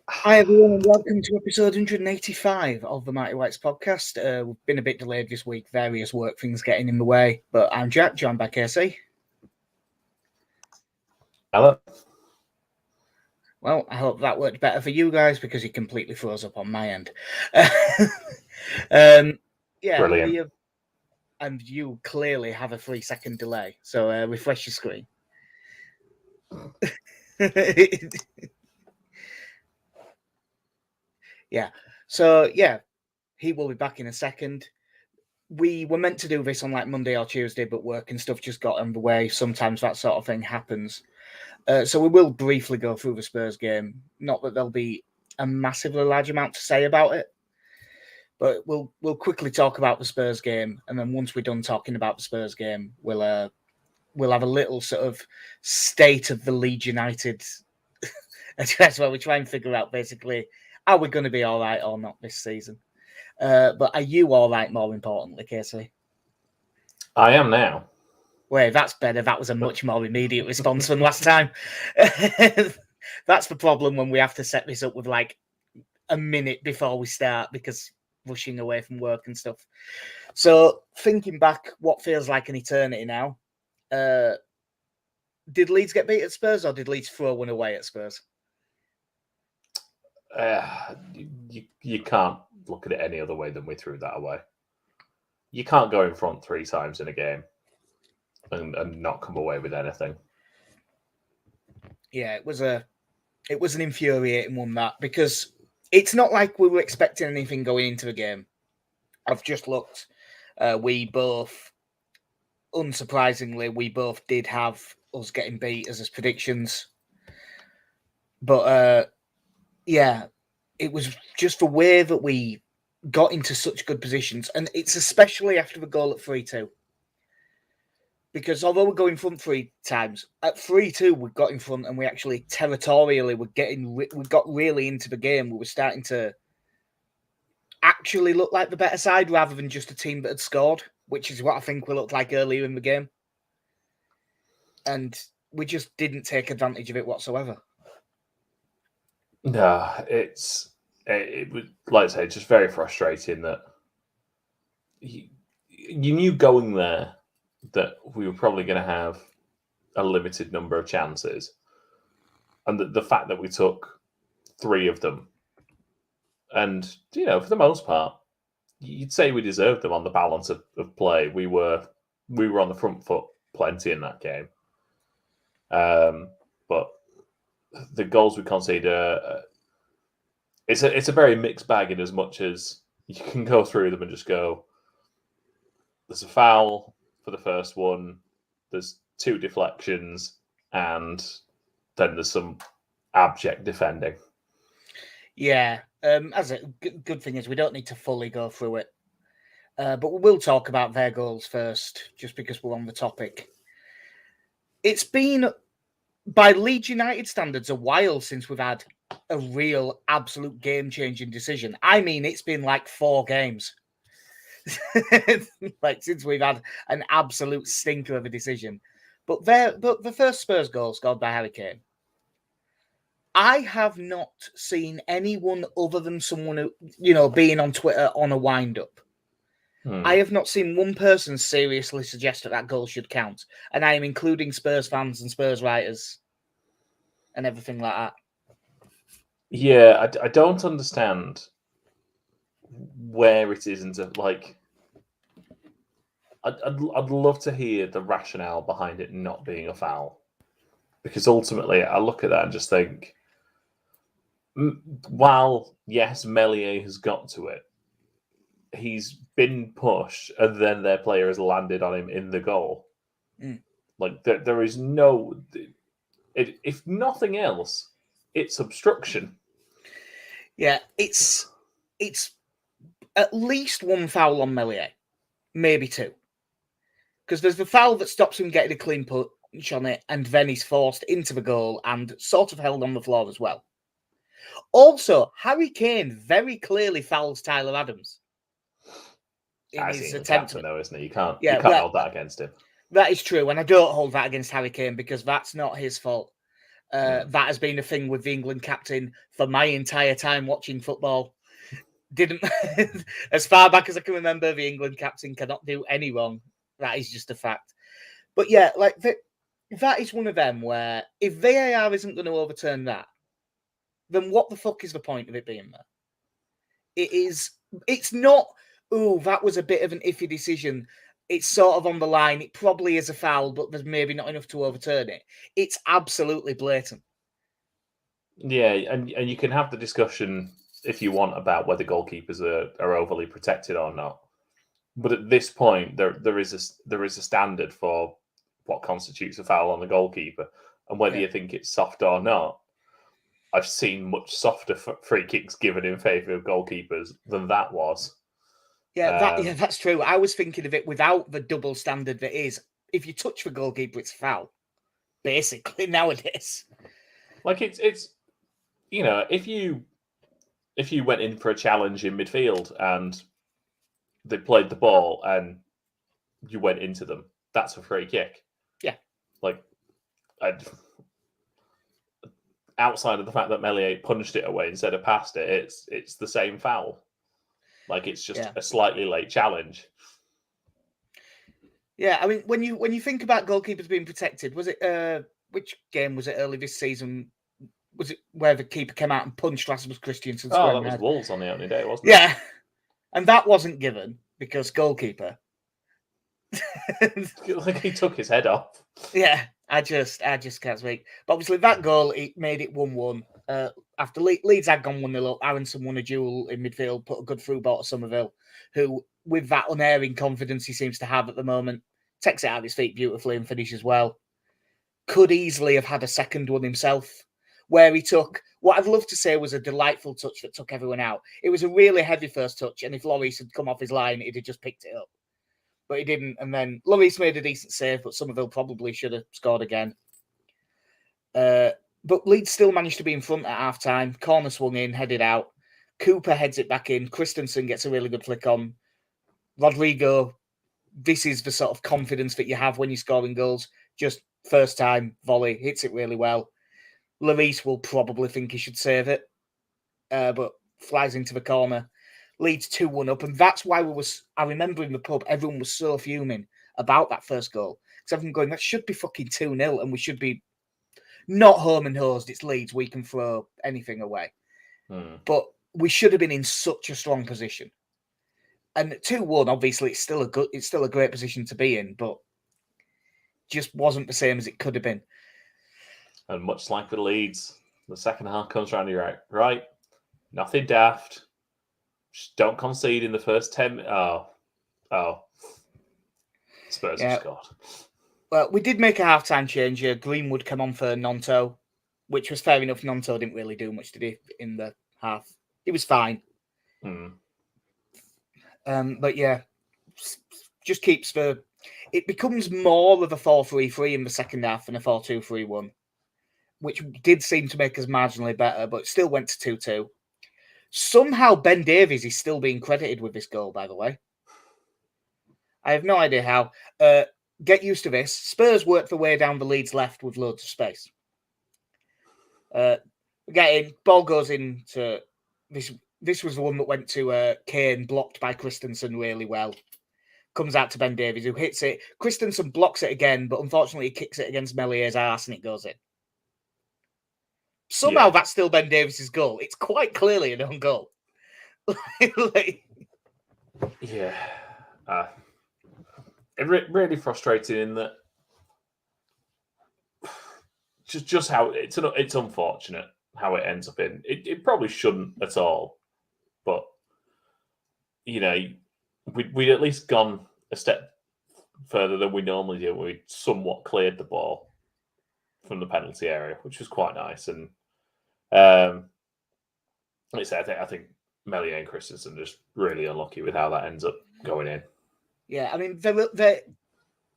Hi everyone and welcome to episode 185 of the Mighty Whites podcast. We've been a bit delayed this week, various work things getting in the way, but I'm Jack, joined by Casey. Hello. Well, I hope that worked better for you guys because he completely froze up on my end. Brilliant. And you clearly have a 3-second delay, so refresh your screen. He will be back in a second. We were meant to do this on like Monday or Tuesday, but work and stuff just got in the way. Sometimes that sort of thing happens. So we will briefly go through the Spurs game. Not that there'll be a massively large amount to say about it, but we'll quickly talk about the Spurs game, and then once we're done talking about the Spurs game, we'll have a little sort of state of the Leeds United address where we try and figure out basically are we going to be all right or not this season. But are you all right, more importantly, Casey? I am now. Wait, that's better. That was a much more immediate response than last time. That's the problem when we have to set this up with like a minute before we start because rushing away from work and stuff. So thinking back, what feels like an eternity now, did Leeds get beat at Spurs or did Leeds throw one away at Spurs? You can't look at it any other way than we threw that away. You can't go in front 3 times in a game and not come away with anything. Yeah, it was an infuriating one, that, because it's not like we were expecting anything going into the game. I've just looked. We both, unsurprisingly, did have us getting beat as predictions. But it was just the way that we got into such good positions. And it's especially after the goal at 3-2. Because although we're going front 3 times, at 3-2 we got in front and we actually territorially we got really into the game. We were starting to actually look like the better side rather than just a team that had scored, which is what I think we looked like earlier in the game. And we just didn't take advantage of it whatsoever. No, it was, like I say, just very frustrating that you knew going there that we were probably going to have a limited number of chances. And the fact that we took 3 of them, and, for the most part, you'd say we deserved them on the balance of play. We were on the front foot plenty in that game. But the goals we conceded, it's a very mixed bag in as much as you can go through them and just go, there's a foul for the first one, there's 2 deflections, and then there's some abject defending. Yeah, as a good thing is we don't need to fully go through it, but we will talk about their goals first, just because we're on the topic. It's been, by Leeds United standards, a while since we've had a real, absolute game-changing decision. I mean, it's been like 4 games. Like since we've had an absolute stinker of a decision. But the first Spurs goal scored by Harry Kane, I have not seen anyone other than someone who, being on Twitter on a wind-up. I have not seen one person seriously suggest that goal should count. And I am including Spurs fans and Spurs writers and everything like that. Yeah, I don't understand where it isn't. Like, I'd love to hear the rationale behind it not being a foul. Because ultimately, I look at that and just think, while, yes, Meslier has got to it, he's been pushed and then their player has landed on him in the goal. Like, there is no... if nothing else, it's obstruction. Yeah, it's at least 1 foul on Meslier, maybe 2. Because there's the foul that stops him getting a clean punch on it, and then he's forced into the goal and sort of held on the floor as well. Also, Harry Kane very clearly fouls Tyler Adams in his attempt. Captain, though, isn't he? You can't hold that against him. That is true, and I don't hold that against Harry Kane because that's not his fault. That has been a thing with the England captain for my entire time watching football. Didn't, as far back as I can remember, the England captain cannot do any wrong. That is just a fact. But yeah, like that is one of them where if VAR isn't going to overturn that, then what the fuck is the point of it being there? It's not, oh, that was a bit of an iffy decision. It's sort of on the line. It probably is a foul, but there's maybe not enough to overturn it. It's absolutely blatant. Yeah, and you can have the discussion if you want about whether goalkeepers are overly protected or not. But at this point, there is a standard for what constitutes a foul on the goalkeeper, and whether you think it's soft or not. I've seen much softer free kicks given in favour of goalkeepers than that was. Yeah, that's true. I was thinking of it without the double standard that is, if you touch the goalkeeper, it's foul. Basically, nowadays. Like it's if you went in for a challenge in midfield and they played the ball and you went into them, that's a free kick. Yeah. Like, outside of the fact that Meslier punched it away instead of passed it, it's the same foul. Like, it's just a slightly late challenge. Yeah, I mean, when you think about goalkeepers being protected, was it which game was it early this season? Was it where the keeper came out and punched Rasmus Christiansen? Oh, that was head? Wolves on the opening day, wasn't it? Yeah, and that wasn't given because goalkeeper. Like, he took his head off. Yeah, I just can't speak. But obviously, that goal, it made it 1-1. After Leeds had gone 1-0 up, Aronson won a duel in midfield, put a good through ball to Somerville, who, with that unerring confidence he seems to have at the moment, takes it out of his feet beautifully and finishes well. Could easily have had a second one himself, where he took what I'd love to say was a delightful touch that took everyone out. It was a really heavy first touch, and if Lloris had come off his line, he'd have just picked it up. But he didn't, and then Lloris made a decent save, but Somerville probably should have scored again. But Leeds still managed to be in front at half-time. Corner swung in, headed out. Cooper heads it back in. Christensen gets a really good flick on. Rodrigo, this is the sort of confidence that you have when you're scoring goals. Just first time volley, hits it really well. Lloris will probably think he should save it, but flies into the corner. Leeds 2-1 up, and that's why I remember in the pub, everyone was so fuming about that first goal. Because everyone going, that should be fucking 2-0, and we should be not home and hosed. It's Leeds, we can throw anything away. But we should have been in such a strong position. And 2-1, obviously, it's still a great position to be in, but just wasn't the same as it could have been. And much like with Leeds, the second half comes around, you're right, nothing daft. Just don't concede in the first 10 minutes. Oh. Spurs have scored. Well, we did make a half-time change here. Greenwood came on for Nonto, which was fair enough. Nonto didn't really do much, did he, in the half? He was fine. But yeah, just keeps it becomes more of a 4-3-3 in the second half than a 4-2-3-1, which did seem to make us marginally better, but still went to 2-2. Somehow Ben Davies is still being credited with this goal, by the way. I have no idea how. Get used to this. Spurs work their way down the Leeds left with loads of space. Get in. Ball goes into this. This was the one that went to Kane, blocked by Christensen really well. Comes out to Ben Davies, who hits it. Christensen blocks it again, but unfortunately he kicks it against Mellier's arse and it goes in. Somehow that's still Ben Davies' goal. It's quite clearly an own goal. Yeah. Really frustrating in that just how it's unfortunate how it ends up in. It probably shouldn't at all. But, we'd at least gone a step further than we normally do. We somewhat cleared the ball from the penalty area, which was quite nice. And I think Meslier and Christensen are just really unlucky with how that ends up going in. Yeah, I mean,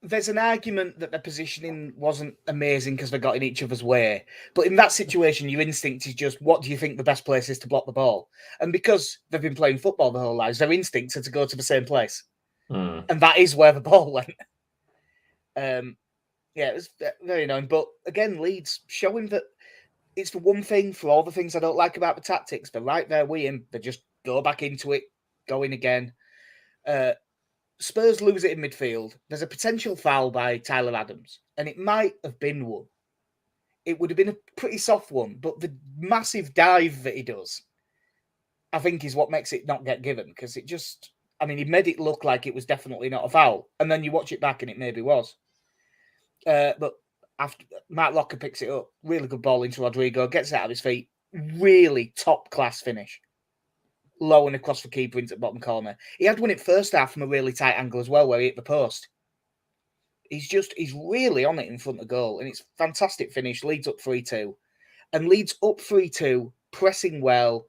there's an argument that their positioning wasn't amazing because they got in each other's way. But in that situation, your instinct is just, what do you think the best place is to block the ball? And because they've been playing football their whole lives, their instincts are to go to the same place. And that is where the ball went. It was very annoying. But again, Leeds showing that it's the one thing for all the things I don't like about the tactics. They're right there with him. They just go back into it, go in again. Spurs lose it in midfield. There's a potential foul by Tyler Adams, and it might have been one. It would have been a pretty soft one, but the massive dive that he does, I think, is what makes it not get given, because it just, I mean, he made it look like it was definitely not a foul, and then you watch it back and it maybe was. But after Mark Locker picks it up, really good ball into Rodrigo, gets it out of his feet, really top class finish. Low and across the keeper into the bottom corner. He had one in first half from a really tight angle as well, where he hit the post. He's really on it in front of goal, and it's fantastic finish. Leeds up 3-2, and Leeds up 3-2, pressing well,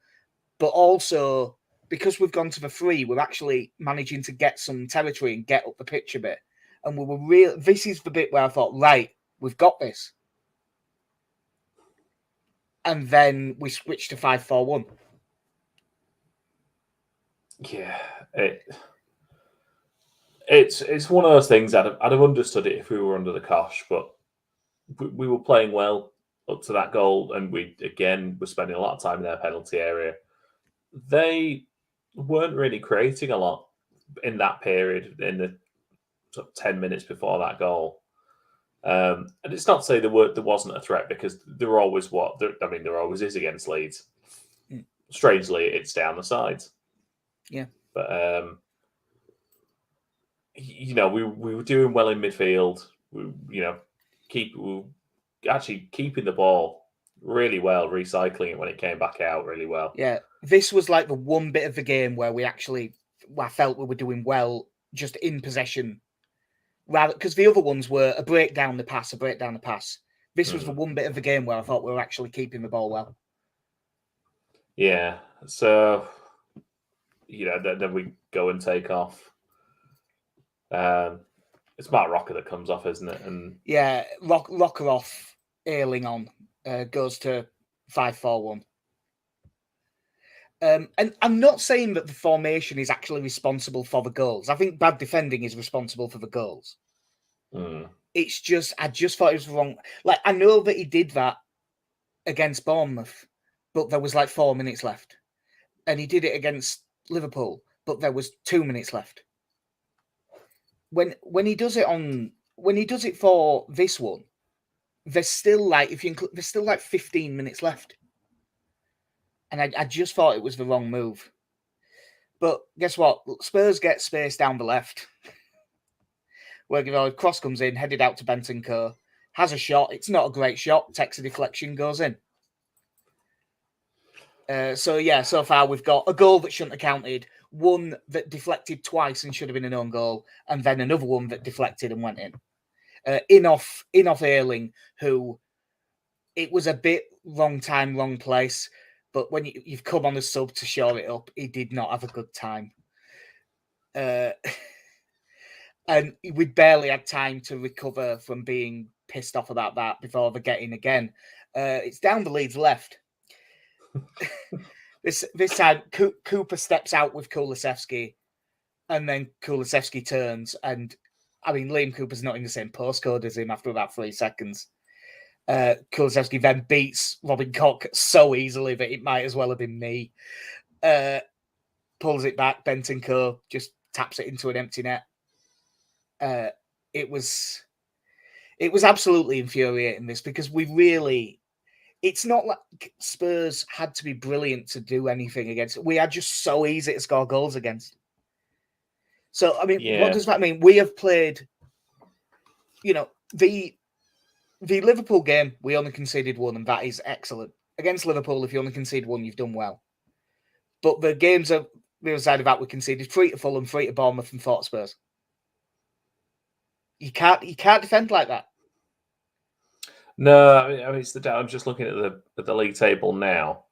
but also because we've gone to the free, we're actually managing to get some territory and get up the pitch a bit. And we were real. This is the bit where I thought, right, we've got this. And then we switched to 5-4-1. Yeah, it's one of those things. I'd have understood it if we were under the cosh, but we were playing well up to that goal, and we again were spending a lot of time in their penalty area. They weren't really creating a lot in that period, in the sort of 10 minutes before that goal. And it's not to say there wasn't a threat, because there always there always is against Leeds. Strangely, it's down the sides. Yeah, but we were doing well in midfield. We were actually keeping the ball really well, recycling it when it came back out really well. Yeah, this was like the one bit of the game where I felt we were doing well just in possession, rather, because the other ones were a break down the pass. This was the one bit of the game where I thought we were actually keeping the ball well. Yeah, so then we go and take off. It's Mark Rocker that comes off, isn't it? And yeah, Rocker off, Ayling on, goes to 5-4-1. And I'm not saying that the formation is actually responsible for the goals. I think bad defending is responsible for the goals. It's just, I just thought it was wrong. Like, I know that he did that against Bournemouth, but there was like 4 minutes left. And he did it against Liverpool, but there was 2 minutes left. When he does it for this one, there's still like, there's still like 15 minutes left. And I just thought it was the wrong move. But guess what? Spurs get space down the left. Where cross comes in, headed out to Bentancur, has a shot. It's not a great shot. Takes a deflection, goes in. So far we've got a goal that shouldn't have counted, one that deflected twice and should have been an own goal, and then another one that deflected and went in. In off Ayling, who it was a bit wrong time, wrong place. But when you've come on a sub to shore it up, he did not have a good time. And we barely had time to recover from being pissed off about that before the getting again. It's down the Leeds left. This time, Cooper steps out with Kulusevski, and then Kulusevski turns. And, I mean, Liam Cooper's not in the same postcode as him after about 3 seconds. Kulusevski then beats Robin Koch so easily that it might as well have been me. Pulls it back. Bentancur just taps it into an empty net. It was absolutely infuriating, this, because it's not like Spurs had to be brilliant to do anything against it. We are just so easy to score goals against. So, I mean, What does that mean? We have played, the Liverpool game, we only conceded 1, and that is excellent. Against Liverpool, if you only concede 1, you've done well. But the games are the other side of that, we conceded 3 to Fulham, 3 to Bournemouth, and 4 to Spurs. You can't defend like that. No, I mean it's I'm just looking at the league table now.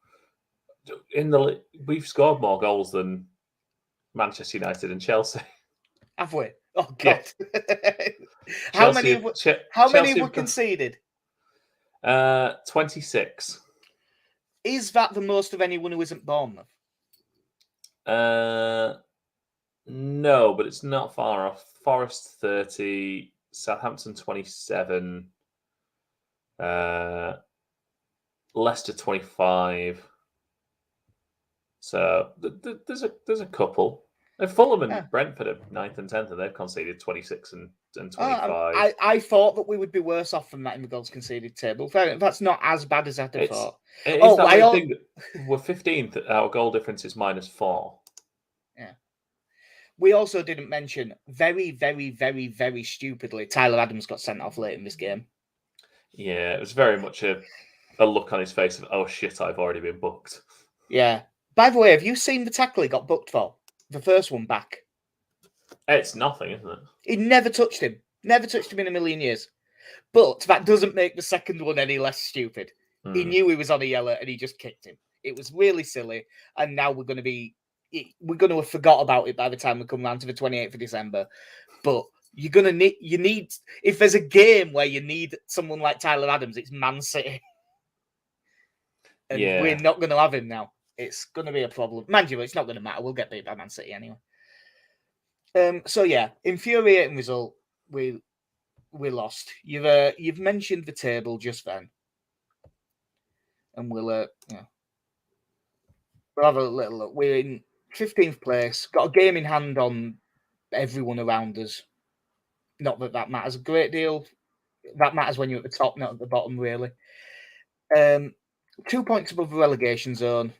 We've scored more goals than Manchester United and Chelsea. Have we? Oh God! Yeah. How many were conceded? 26. Is that the most of anyone who isn't Bournemouth? No, but it's not far off. Forest 30, Southampton 27. Leicester 25. So there's a couple. And Fulham Yeah. and Brentford are 9th and 10th, and they've conceded 26 and 25. I thought that we would be worse off than that in the goals conceded table. Fair enough, that's not as bad as I'd have thought. It is that weird thing that we're 15th. Our goal difference is -4. Yeah. We also didn't mention very, very, very, very stupidly, Tyler Adams got sent off late in this game. Yeah, it was very much a look on his face of, oh shit, I've already been booked. Yeah. By the way, have you seen the tackle he got booked for? The first one back. It's nothing, isn't it? He never touched him. Never touched him in a million years. But that doesn't make the second one any less stupid. He knew he was on a yellow and he just kicked him. It was really silly. And now we're going to have forgot about it by the time we come round to the 28th of December. But you're going to need, if there's a game where you need someone like Tyler Adams, it's Man City. And we're not going to have him now. It's going to be a problem. Mind you, it's not going to matter. We'll get beat by Man City anyway. So yeah, infuriating result. We lost. You've mentioned the table just then, and we'll have a little look. We're in 15th place. Got a game in hand on everyone around us. Not that matters a great deal. That matters when you're at the top, not at the bottom, really. 2 points above the relegation zone.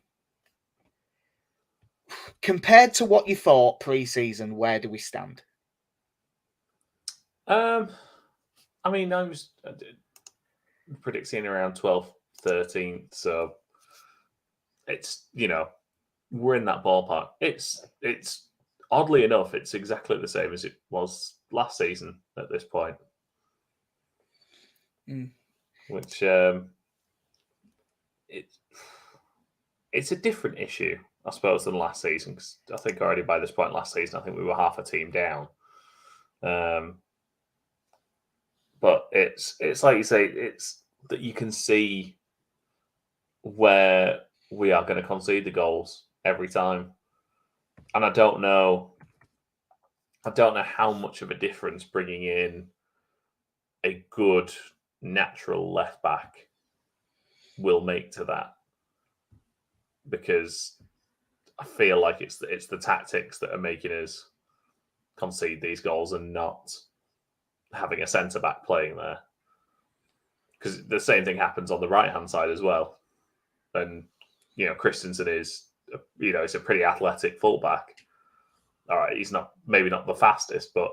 Compared to what you thought pre-season, where do we stand? I mean, I was predicting around 12th, 13th, so it's, we're in that ballpark. It's oddly enough, it's exactly the same as it was last season at this point. Which it's a different issue, I suppose, than last season, because I think already by this point last season, I think we were half a team down. But it's like you say, it's that you can see where we are going to concede the goals every time. And I don't know how much of a difference bringing in a good natural left back will make to that, because I feel like it's the tactics that are making us concede these goals and not having a centre back playing there. Because the same thing happens on the right hand side as well. And Christensen is he's a pretty athletic fullback. All right, he's maybe not the fastest, but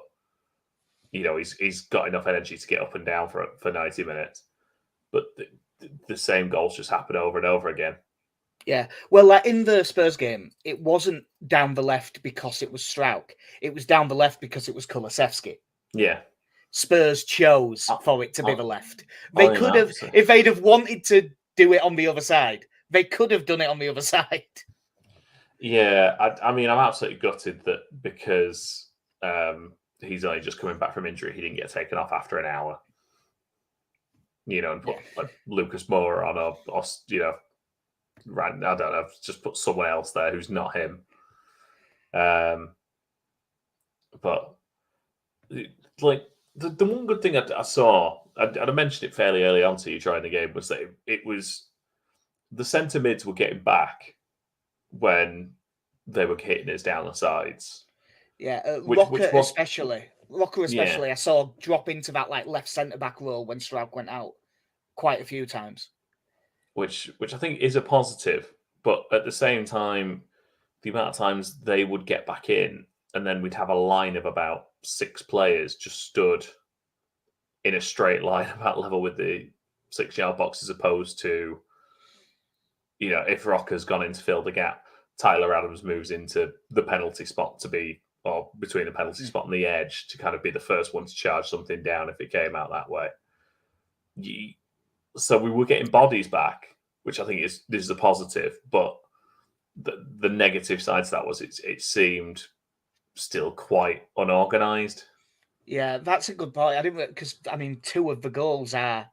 he's got enough energy to get up and down for 90 minutes. But the same goals just happen over and over again. Yeah, well, like in the Spurs game, it wasn't down the left because it was Struijk. It was down the left because it was Kulusevski. Yeah. Spurs chose for it to be the left. They could have, if they'd have wanted to do it on the other side, they could have done it on the other side. Yeah, I mean, I'm absolutely gutted that because he's only just coming back from injury, he didn't get taken off after an hour. And put like Lucas Moura on, or right, I don't know, just put someone else there who's not him. But like the one good thing I saw, I'd mentioned it fairly early on to you during the game, was that it was the centre mids were getting back when they were hitting us down the sides. Yeah, Rocker especially. I saw drop into that like left centre back role when Struijk went out quite a few times. Which I think is a positive, but at the same time, the amount of times they would get back in, and then we'd have a line of about 6 players just stood in a straight line about level with the 6-yard box, as opposed to, if Rocker's gone in to fill the gap, Tyler Adams moves into the penalty spot or between the penalty spot and the edge to kind of be the first one to charge something down if it came out that way. So we were getting bodies back, which I think this is a positive, but the negative side to that was it seemed still quite unorganised. Yeah, that's a good point. I didn't, because 2 of the goals are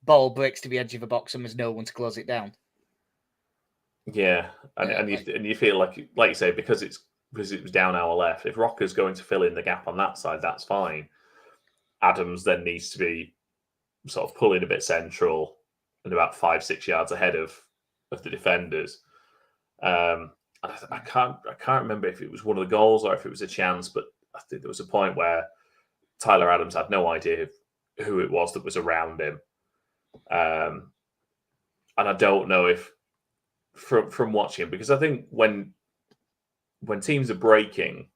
ball breaks to the edge of the box and there's no one to close it down. Yeah, and you feel like you say, because it was down our left. If Rocker's going to fill in the gap on that side, that's fine. Adams then needs to be sort of pulling a bit central and about 5-6 yards ahead of the defenders. I can't remember if it was one of the goals or if it was a chance, but I think there was a point where Tyler Adams had no idea who it was that was around him. And I don't know if from watching him, because I think when teams are breaking,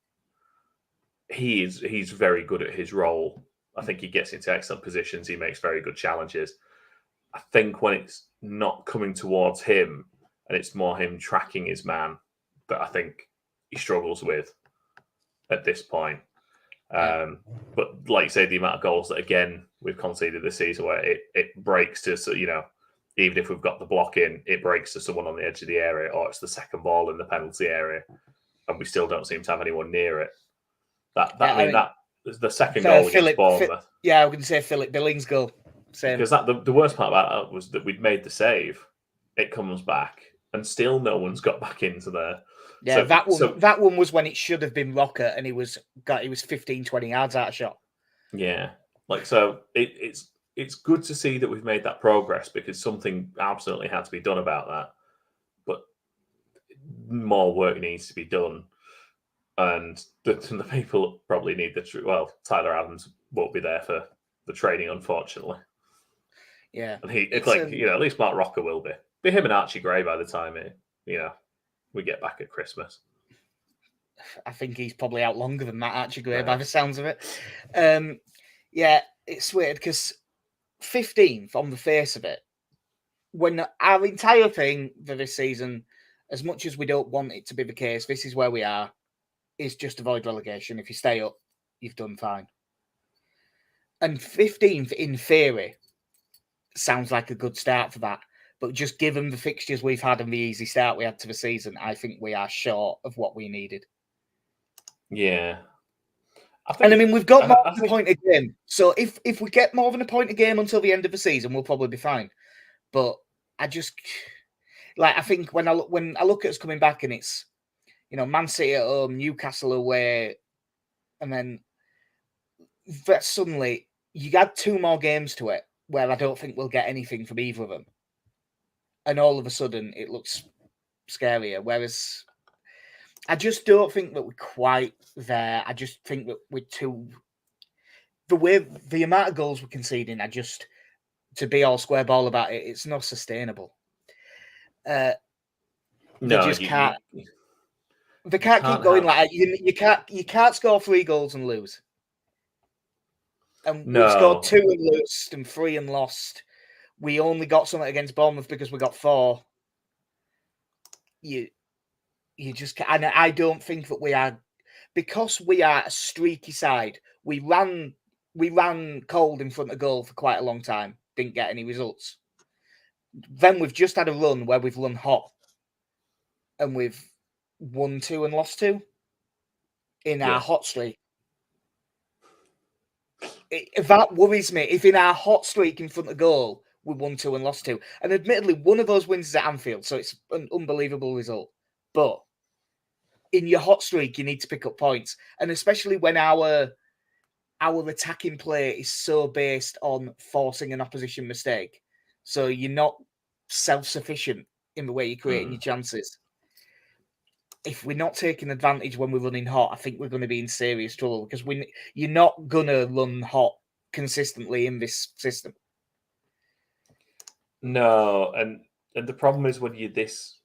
he's very good at his role. I think he gets into excellent positions. He makes very good challenges. I think when it's not coming towards him and it's more him tracking his man, that I think he struggles with at this point. But like you say, the amount of goals that, again, we've conceded this season where it breaks to, even if we've got the block in, it breaks to someone on the edge of the area, or it's the second ball in the penalty area, and we still don't seem to have anyone near it. That the second goal against Bournemouth. I was going to say Philip Billings' goal. Same. Because the worst part about that was that we'd made the save. It comes back, and still no one's got back into there. Yeah, that one was when it should have been Rocker, and he was 15, 20 yards out of shot. Yeah, it's good to see that we've made that progress, because something absolutely had to be done about that. But more work needs to be done, and the people probably need Tyler Adams won't be there for the training, unfortunately. Yeah, and at least Mark Rocker will be him and Archie Gray by the time we get back at Christmas. I think he's probably out longer than that, Archie Gray, by the sounds of it. Yeah, it's weird because 15th on the face of it, when our entire thing for this season, as much as we don't want it to be the case, this is where we are, is just avoid relegation. If you stay up, you've done fine. And 15th, in theory, sounds like a good start for that. But just given the fixtures we've had and the easy start we had to the season, I think we are short of what we needed. Yeah. We've got more than a point a game. So if we get more than a point a game until the end of the season, we'll probably be fine. But I just I think when I look at us coming back, and it's Man City at home, Newcastle away, and then suddenly you add 2 more games to it where I don't think we'll get anything from either of them. And all of a sudden, it looks scarier. Whereas I just don't think that we're quite there. I just think that we're too... The amount of goals we're conceding, to be all square ball about it, it's not sustainable. They can't keep going like that. You can't score 3 goals and lose. And we've scored 2 and lost and 3 and lost. We only got something against Bournemouth because we got 4. You just can't. And I don't think that we are, because we are a streaky side. We ran cold in front of goal for quite a long time. Didn't get any results. Then we've just had a run where we've run hot, and we've won 2 and lost 2 in our hot streak. That worries me. If in our hot streak in front of goal, we won 2 and lost 2. And admittedly, one of those wins is at Anfield, so it's an unbelievable result. But in your hot streak, you need to pick up points. And especially when our attacking play is so based on forcing an opposition mistake. So you're not self-sufficient in the way you're creating your chances. If we're not taking advantage when we're running hot, I think we're going to be in serious trouble, because you're not going to run hot consistently in this system. No, and the problem is when you're this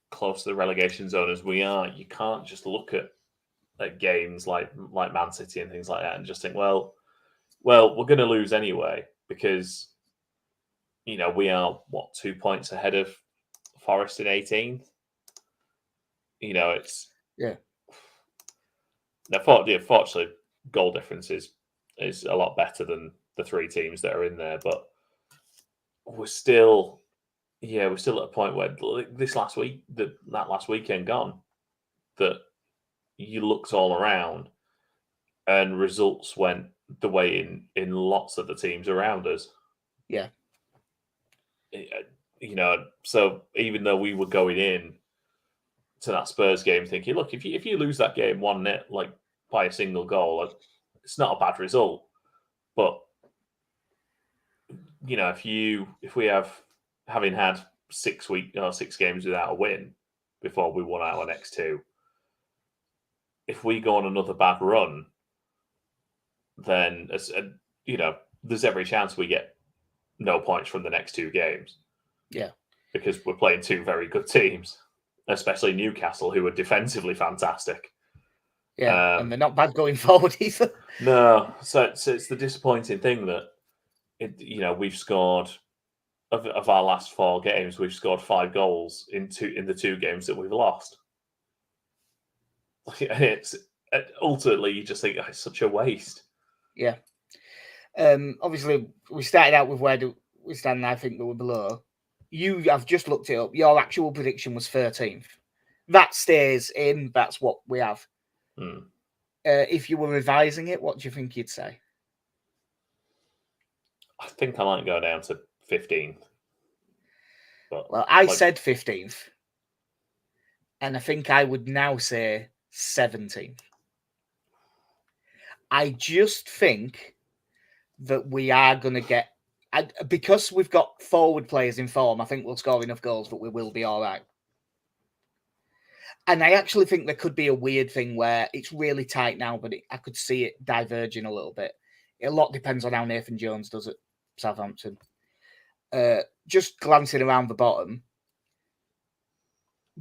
close to the relegation zone as we are, you can't just look at games like Man City and things like that and just think, well, we're going to lose anyway, because we are 2 points ahead of Forest in 18th. It's Now, fortunately, goal difference is a lot better than the 3 teams that are in there, but we're still at a point where that last weekend gone, that you looked all around and results went the way in lots of the teams around us. Yeah. So even though we were going in to that Spurs game thinking, look, if you lose that game 1-0, like by a single goal, it's not a bad result. But if we have having had 6 games without a win before we won our next 2. If we go on another bad run, then there's every chance we get no points from the next 2 games. Yeah, because we're playing 2 very good teams, especially Newcastle, who are defensively fantastic. Yeah, and they're not bad going forward either. No, so it's the disappointing thing that we've scored of our last 4 games, we've scored 5 goals in the 2 games that we've lost. It's ultimately you just think it's such a waste. Yeah. Obviously, we started out with where do we stand. I think that we're below. I've just looked it up. Your actual prediction was 13th. That stays in. That's what we have. If you were revising it, what do you think you'd say? I think I might go down to 15th. Well, I said 15th. And I think I would now say 17th. I just think that we are going to get... because we've got forward players in form, I think we'll score enough goals that we will be all right. And I actually think there could be a weird thing where it's really tight now, but I could see it diverging a little bit. A lot depends on how Nathan Jones does at Southampton. Just glancing around the bottom,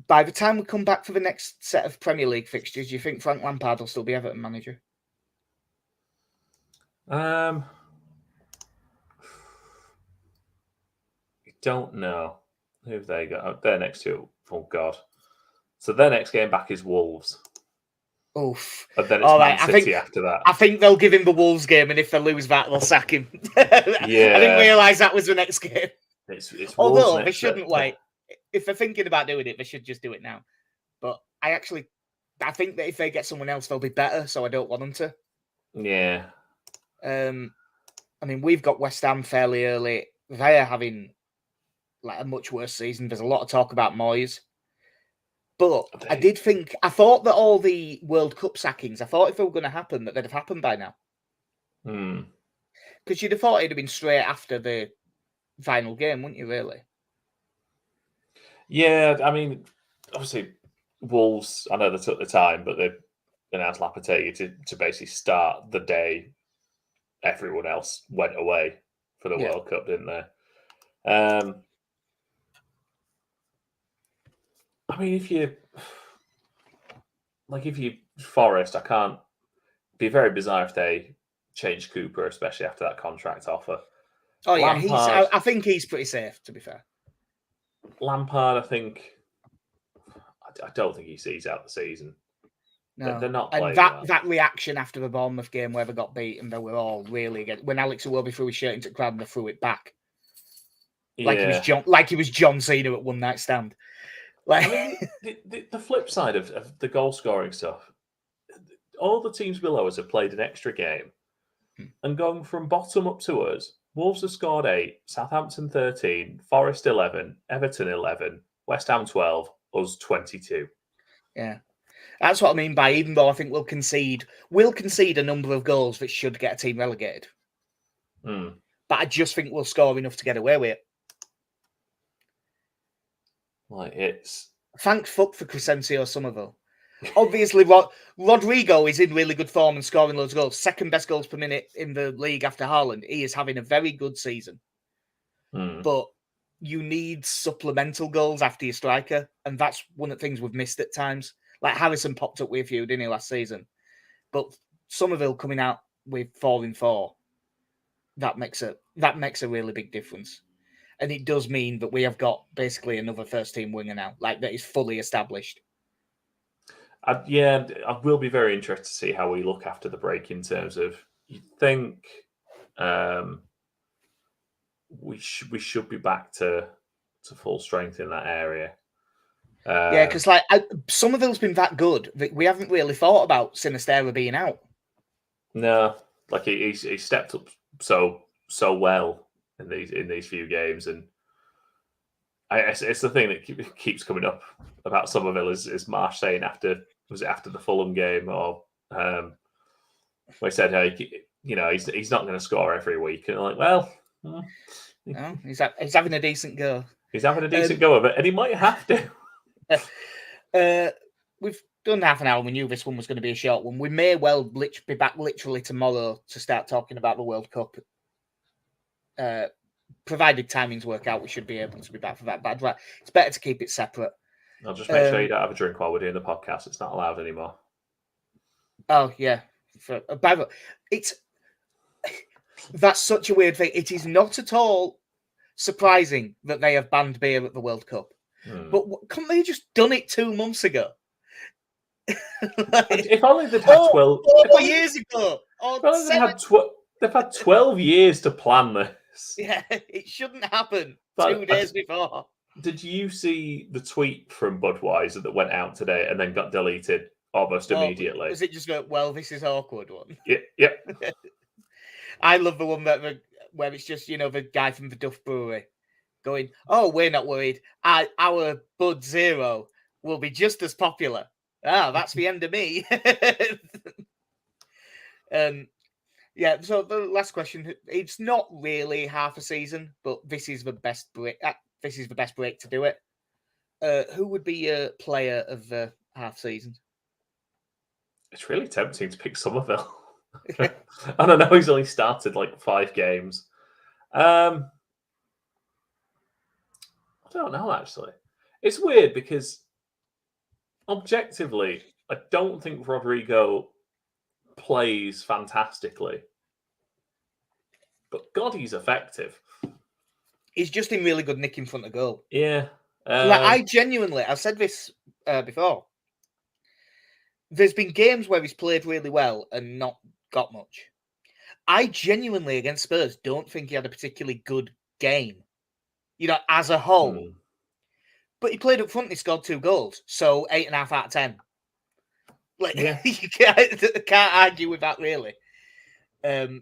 by the time we come back for the next set of Premier League fixtures, do you think Frank Lampard will still be Everton manager? I don't know. Who have they got? Their next 2. Oh, God. So their next game back is Wolves. Oof. And then it's Man City after that. I think they'll give him the Wolves game, and if they lose that, they'll sack him. Yeah. I didn't realise that was the next game. It's Although Wolves they shouldn't wait. If they're thinking about doing it, they should just do it now. But I think that if they get someone else, they'll be better, so I don't want them to. Yeah. I mean, we've got West Ham fairly early. They are having like a much worse season. There's a lot of talk about Moyes. But I thought that all the World Cup sackings, I thought if they were going to happen, that they'd have happened by now. Because you'd have thought it'd have been straight after the final game, wouldn't you, really? Yeah, I mean, obviously, Wolves, I know they took the time, but they announced Lopetegui to basically start the day everyone else went away for the World Cup, didn't they? I mean, if you Forest, I can't. Be very bizarre if they change Cooper, especially after that contract offer. Oh yeah, Lampard, I think he's pretty safe. To be fair, Lampard, I don't think he sees out the season. No, they're not playing and that reaction after the Bournemouth game where they got beaten, they were all really good. When Alex Iwobi threw his shirt into the crowd and they threw it back, like he was John Cena at One Night Stand. Like, I mean, the flip side of the goal scoring stuff, all the teams below us have played an extra game, and going from bottom up to us, Wolves have scored 8, Southampton 13, Forest 11, Everton 11, West Ham 12, us 22. Yeah. That's what I mean by, even though I think we'll concede a number of goals that should get a team relegated. But I just think we'll score enough to get away with it. Like, it's... Thank fuck for Crescencio Somerville. Obviously, Rodrigo is in really good form and scoring loads of goals. Second best goals per minute in the league after Haaland. He is having a very good season. But you need supplemental goals after your striker. And that's one of the things we've missed at times. Like Harrison popped up with a few, didn't he, last season? But Somerville coming out with 4 in 4, that makes a really big difference. And it does mean that we have got basically another first team winger now, like that is fully established. I will be very interested to see how we look after the break in terms of, you think we should be back to full strength in that area. Yeah, because like Somerville's been that good that we haven't really thought about Sinisterra being out. No, like he stepped up so well in these few games, and it's the thing that keeps coming up about Somerville is Marsh saying after the Fulham game, or we said, hey, he's not going to score every week, and I'm like, well, no, he's having a decent go. He's having a decent go of it, and he might have to. We've done half an hour. We knew this one was going to be a short one. We may well be back literally tomorrow to start talking about the World Cup. Provided timings work out, we should be able to be back for that. But it's better to keep it separate. I'll just make sure you don't have a drink while we're doing the podcast. It's not allowed anymore. Oh, yeah. That's such a weird thing. It is not at all surprising that they have banned beer at the World Cup. But couldn't they have just done it 2 months ago? If only they'd had 12 years ago. They've had 12 years to plan this. Yeah, it shouldn't happen 2 days before. Did you see the tweet from Budweiser that went out today and then got deleted almost immediately? Was it just go, well, this is awkward one? Yeah. I love the one where it's just, the guy from the Duff Brewery going, oh, we're not worried. Our Bud Zero will be just as popular. That's the end of me. Yeah, so the last question, it's not really half a season, but this is the best break. This is the best break to do it. Who would be your player of the half season? It's really tempting to pick Somerville. I don't know. He's only started like 5 games. I don't know, actually. It's weird because objectively, I don't think Rodrigo plays fantastically. But God, he's effective. He's just in really good nick in front of goal. Yeah. I genuinely, I've said this before. There's been games where he's played really well and not got much. I genuinely, against Spurs, don't think he had a particularly good game, as a whole. But he played up front and he scored 2 goals. So 8.5 out of 10. You can't argue with that, really. I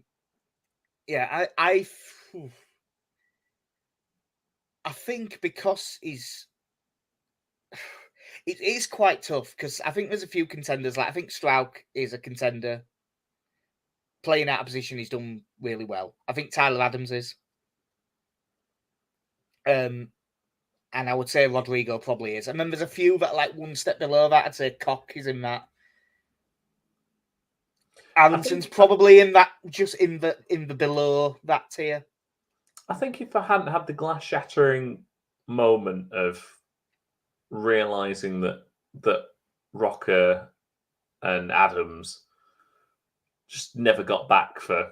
think because it is quite tough because I think there's a few contenders. Like I think Strauch is a contender. Playing out of position, he's done really well. I think Tyler Adams is. And I would say Rodrigo probably is. And then there's a few that are like one step below that. I'd say Koch is in that. Aronson's probably in that, just in the below that tier. I think if I hadn't had the glass shattering moment of realizing that Rocker and Adams just never got back for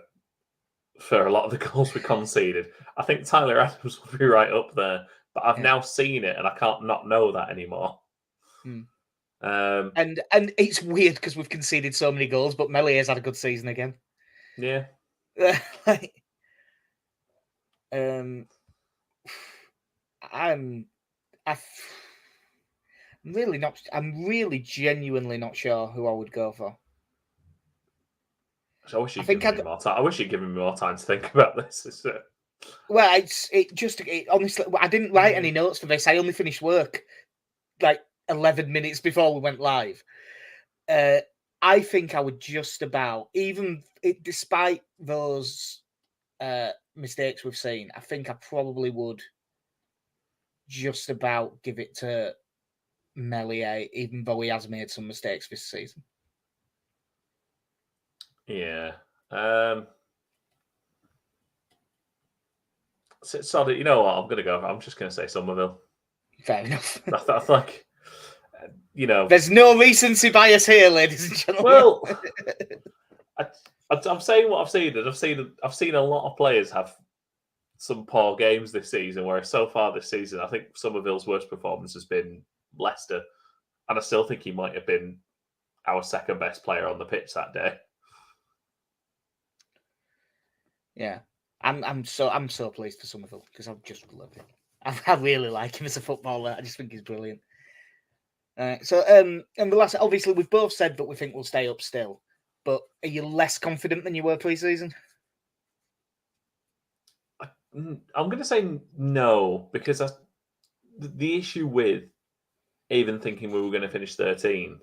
a lot of the goals we conceded, I think Tyler Adams would be right up there. But I've now seen it, and I can't not know that anymore. And it's weird because we've conceded so many goals, but Melier's had a good season again. Yeah. I'm really genuinely not sure who I would go for. I wish you'd given me more time. I wish you'd given me more time to think about this. Well, honestly, I didn't write any notes for this. I only finished work like 11 minutes before we went live. I think I would just about, despite those mistakes we've seen, I think I probably would just about give it to Melier, even though he has made some mistakes this season. Yeah. So, you know what? I'm going to go. I'm just going to say Somerville. Fair enough. I like, There's no recency bias here, ladies and gentlemen. Well, I'm saying what I've seen, and I've seen a lot of players have some poor games this season, whereas so far this season, I think Somerville's worst performance has been Leicester, and I still think he might have been our second best player on the pitch that day. Yeah, I'm so pleased for Somerville because I just love him. I really like him as a footballer. I just think he's brilliant. And the last, obviously, we've both said that we think we'll stay up still, but are you less confident than you were pre-season? I'm going to say no, because the issue with even thinking we were going to finish 13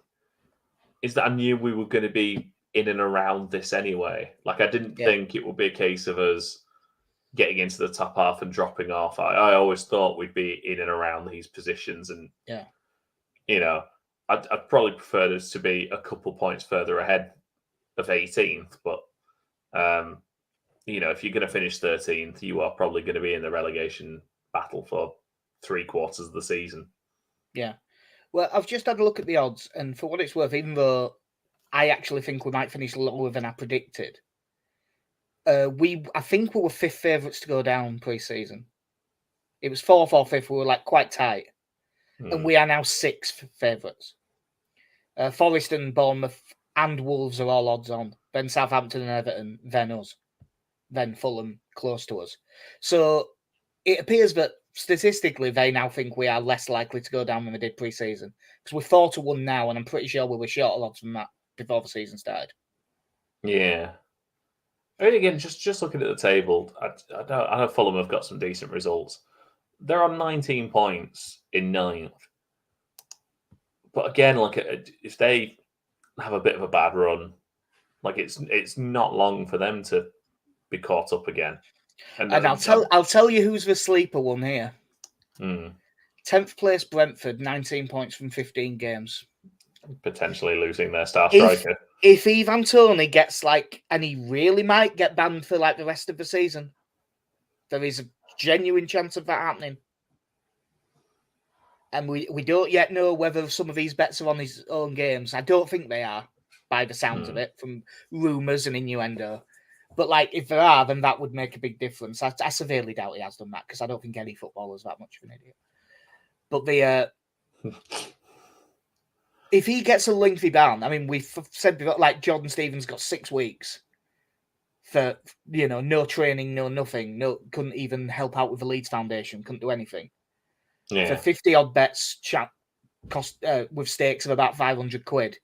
is that I knew we were going to be in and around this anyway. Like, I didn't think it would be a case of us getting into the top half and dropping off. I always thought we'd be in and around these positions, and I'd probably prefer us to be a couple points further ahead of 18th, but if you're going to finish 13th, you are probably going to be in the relegation battle for 3/4 of the season. Yeah. Well, I've just had a look at the odds, and for what it's worth, even though I actually think we might finish lower than I predicted, I think we were 5th favourites to go down pre-season. It was 4th or 5th. We were quite tight, and we are now 6th favourites. Forest and Bournemouth and Wolves are all odds on. Then Southampton and Everton, then us, then Fulham close to us. So it appears that statistically they now think we are less likely to go down than we did pre-season, because we're 4-1 now, and I'm pretty sure we were shorter odds than that before the season started. Yeah. I mean, again, just looking at the table, I know Fulham have got some decent results. They're on 19 points in 9th. But again, if they have a bit of a bad run, it's not long for them to be caught up again. And I'll tell you who's the sleeper one here. 10th place Brentford, 19 points from 15 games. Potentially losing their star striker. If Ivan Toney gets and he really might get banned for the rest of the season, there is a genuine chance of that happening. And we don't yet know whether some of these bets are on his own games. I don't think they are, by the sounds of it, from rumours and innuendo. But if there are, then that would make a big difference. I severely doubt he has done that, because I don't think any footballer's that much of an idiot. But if he gets a lengthy ban, I mean, we've said before, Jordan Stevens got 6 weeks for no training, no nothing, couldn't even help out with the Leeds Foundation, couldn't do anything. Yeah. For 50 odd bets, cost with stakes of about £500,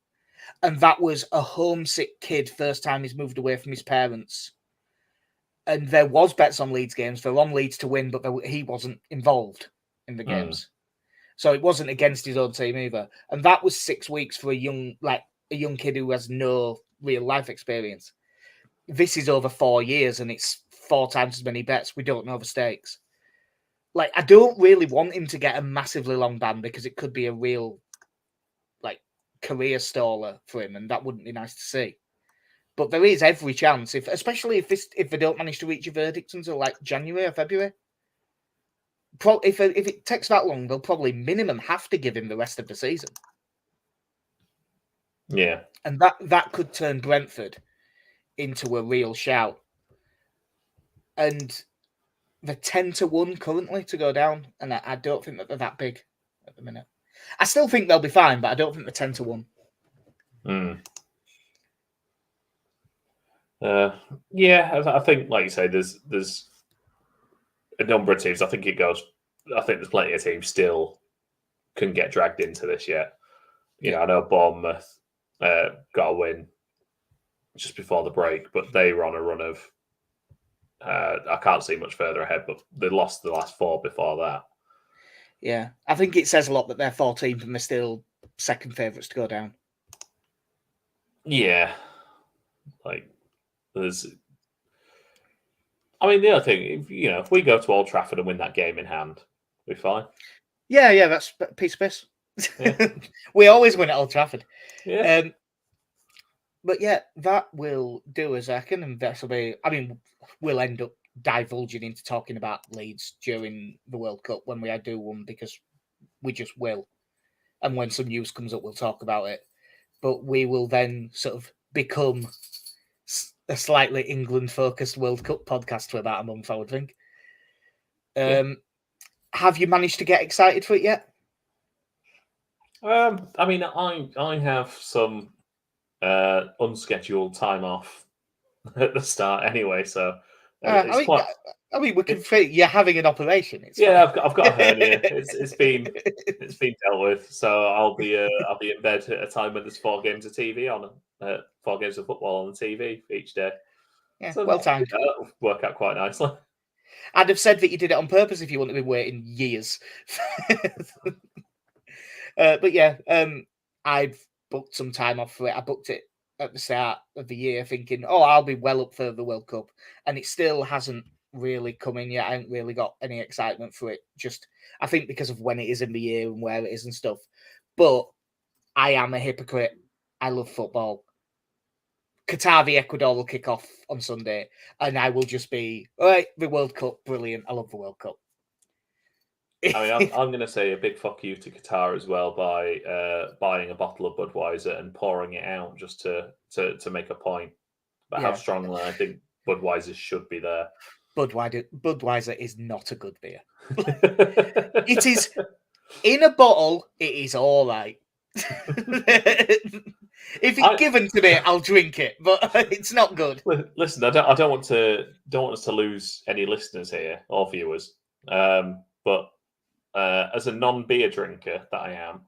and that was a homesick kid, first time he's moved away from his parents. And there was bets on Leeds games. They're on Leeds to win, but he wasn't involved in the games. So it wasn't against his own team either. And that was 6 weeks for a young kid who has no real life experience. This is over 4 years, and it's 4 times as many bets. We don't know the stakes. I don't really want him to get a massively long ban, because it could be a real career staller for him, and that wouldn't be nice to see. But there is every chance, especially if they don't manage to reach a verdict until January or February. If it takes that long, they'll probably minimum have to give him the rest of the season. Yeah. And that could turn Brentford into a real shout. And they're 10-1 currently to go down, and I don't think that they're that big at the minute. I still think they'll be fine, but I don't think they're 10-1. Yeah, I think, like you say, there's a number of teams. I think there's plenty of teams still can get dragged into this yet. I know Bournemouth got a win just before the break, but they were on a run of I can't see much further ahead, but they lost the last 4 before that. Yeah, I think it says a lot that they're 14th and they're still second favourites to go down. Yeah, there's. I mean, the other thing, if we go to Old Trafford and win that game in hand, we're fine. Yeah, that's a piece of piss. Yeah. We always win at Old Trafford. Yeah. But yeah, that will do us, I reckon, and that'll be. I mean, we'll end up divulging into talking about Leeds during the World Cup when we do one, because we just will. And when some news comes up, we'll talk about it. But we will then sort of become a slightly England-focused World Cup podcast for about a month, I would think. Have you managed to get excited for it yet? I mean, I have some unscheduled time off at the start anyway, so I mean, we can say you're having an operation. I've got a hernia. It's been dealt with, so I'll be in bed at a time when there's 4 games of TV on, 4 games of football on the TV each day. Yeah, so well timed. That'll work out quite nicely. I'd have said that you did it on purpose if you wouldn't have been waiting years. But yeah, I've booked some time off for it. I booked it at the start of the year thinking, I'll be well up for the World Cup. And it still hasn't really come in yet. I haven't really got any excitement for it. Just, I think because of when it is in the year and where it is and stuff. But I am a hypocrite. I love football. Qatar v Ecuador will kick off on Sunday, and I will just be, all right, the World Cup, brilliant. I love the World Cup. I mean, I'm going to say a big fuck you to Qatar as well by buying a bottle of Budweiser and pouring it out just to make a point about how strongly I think Budweiser should be there. Budweiser is not a good beer. It is in a bottle. It is all right. If it's given to me, I'll drink it, but it's not good. Listen, I don't want us to lose any listeners here or viewers. But as a non-beer drinker that I am,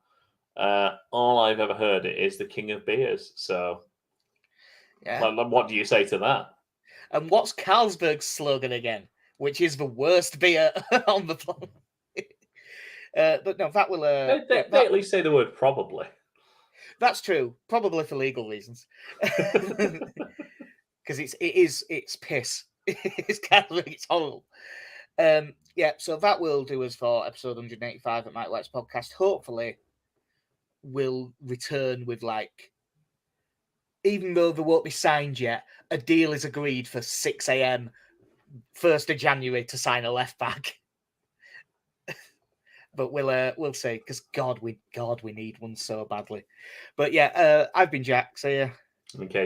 all I've ever heard it is the king of beers. So, what do you say to that? And what's Carlsberg's slogan again? Which is the worst beer on the planet. But no, that will. They at least say the word probably. That's true. Probably for legal reasons. Because it's piss. It's horrible. So that will do us for episode 185 at Mike White's podcast. Hopefully, we'll return with, like, even though they won't be signed yet, a deal is agreed for 6 a.m. 1st of January to sign a left back. But we'll see, because God, we need one so badly. But yeah, I've been Jack. See ya. Okay.